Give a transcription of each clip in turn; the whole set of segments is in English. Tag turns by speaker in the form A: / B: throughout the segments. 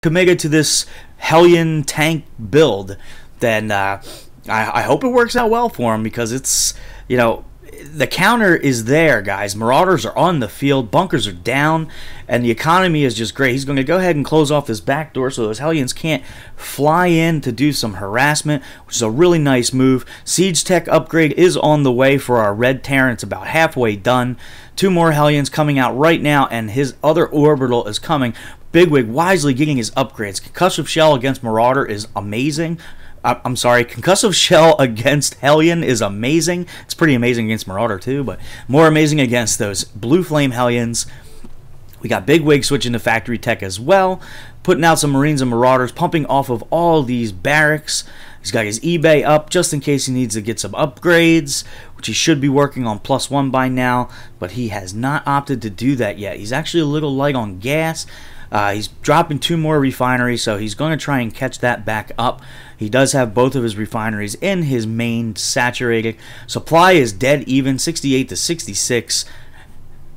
A: could make it to this Hellion tank build, then I hope it works out well for him, because it's, you know, the counter is there, guys. Marauders are on the field, bunkers are down, and the economy is just great. He's going to go ahead and close off this back door so those Hellions can't fly in to do some harassment, which is a really nice move. Siege tech upgrade is on the way for our red Terran. It's about halfway done. 2 more Hellions coming out right now, and his other orbital is coming. Bigwig wisely getting his upgrades. Concussive Shell against Marauder is amazing. I'm sorry, Concussive Shell against Hellion is amazing. It's pretty amazing against Marauder too, but more amazing against those Blue Flame Hellions. We got Bigwig switching to factory tech as well, putting out some Marines and Marauders, pumping off of all these barracks. He's got his eBay up just in case he needs to get some upgrades, which he should be working on +1 by now, but he has not opted to do that yet. He's actually a little light on gas. He's dropping 2 more refineries, so he's going to try and catch that back up. He does have both of his refineries in his main saturated. Supply is dead even, 68 to 66.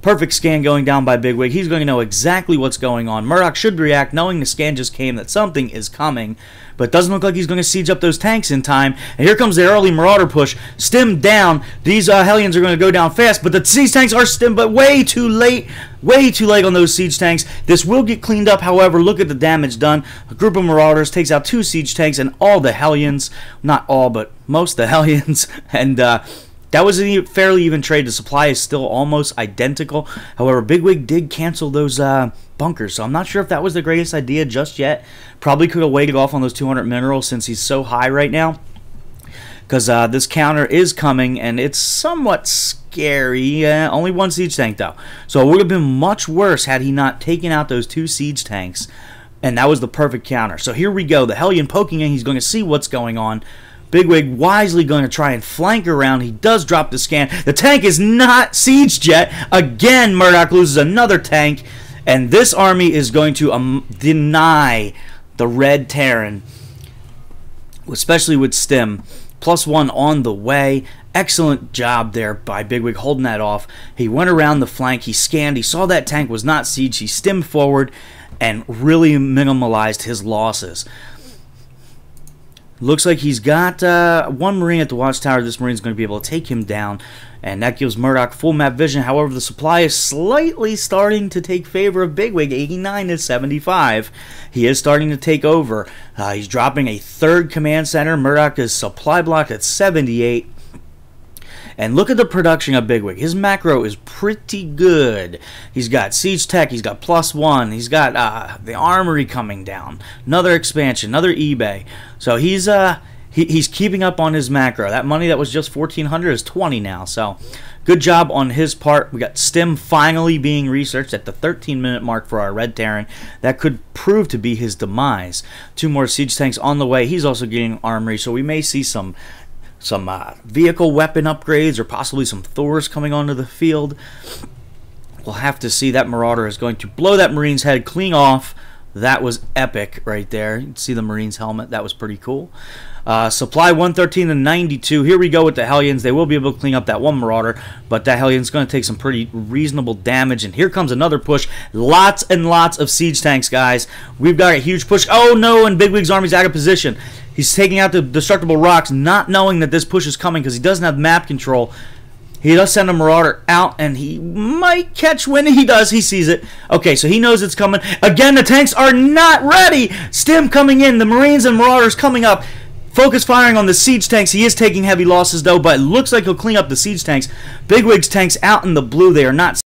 A: Perfect scan going down by Bigwig. He's going to know exactly what's going on. Mordoc should react, knowing the scan just came, that something is coming. But it doesn't look like he's going to siege up those tanks in time. And here comes the early Marauder push. Stim down. These Hellions are going to go down fast. But the siege tanks are stimmed, but way too late. Way too late on those siege tanks. This will get cleaned up, however. Look at the damage done. A group of Marauders takes out 2 siege tanks and all the Hellions. Not all, but most of the Hellions. And that was a fairly even trade. The supply is still almost identical. However, Bigwig did cancel those bunkers, so I'm not sure if that was the greatest idea just yet. Probably could have waited off on those 200 minerals since he's so high right now, because this counter is coming, and it's somewhat scary. Only 1 siege tank, though. So it would have been much worse had he not taken out those 2 siege tanks, and that was the perfect counter. So here we go. The Hellion poking in. He's going to see what's going on. Bigwig wisely going to try and flank around. He does drop the scan. The tank is not sieged yet. Again, Mordoc loses another tank. And this army is going to deny the red Terran, especially with Stim. +1 on the way. Excellent job there by Bigwig holding that off. He went around the flank. He scanned. He saw that tank was not sieged. He stimmed forward and really minimalized his losses. Looks like he's got 1 Marine at the watchtower. This Marine's going to be able to take him down, and that gives Mordoc full map vision. However, the supply is slightly starting to take favor of Bigwig, 89 to 75. He is starting to take over. He's dropping a 3rd command center. Mordoc is supply blocked at 78. And look at the production of Bigwig. His macro is pretty good. He's got siege tech. He's got +1. He's got the armory coming down. Another expansion. Another eBay. So he's keeping up on his macro. That money that was just 1,400 is 20 now. So good job on his part. We got Stim finally being researched at the 13-minute mark for our red Terran. That could prove to be his demise. 2 more siege tanks on the way. He's also getting armory. So we may see some vehicle weapon upgrades, or possibly some Thors coming onto the field. We'll have to see. That Marauder is going to blow that Marine's head clean off. That was epic right there. You can see the Marine's helmet. That was pretty cool. Supply 113 to 92. Here we go with the Hellions. They will be able to clean up that 1 Marauder, but that Hellion's going to take some pretty reasonable damage. And here comes another push. Lots and lots of siege tanks, guys. We've got a huge push. Oh no, and Bigwig's army's out of position. He's taking out the destructible rocks, not knowing that this push is coming because he doesn't have map control. He does send a Marauder out, and he might catch wind. He does. He sees it. Okay, so he knows it's coming. Again, the tanks are not ready. Stim coming in. The Marines and Marauders coming up. Focus firing on the siege tanks. He is taking heavy losses, though, but it looks like he'll clean up the siege tanks. Bigwig's tanks out in the blue. They are not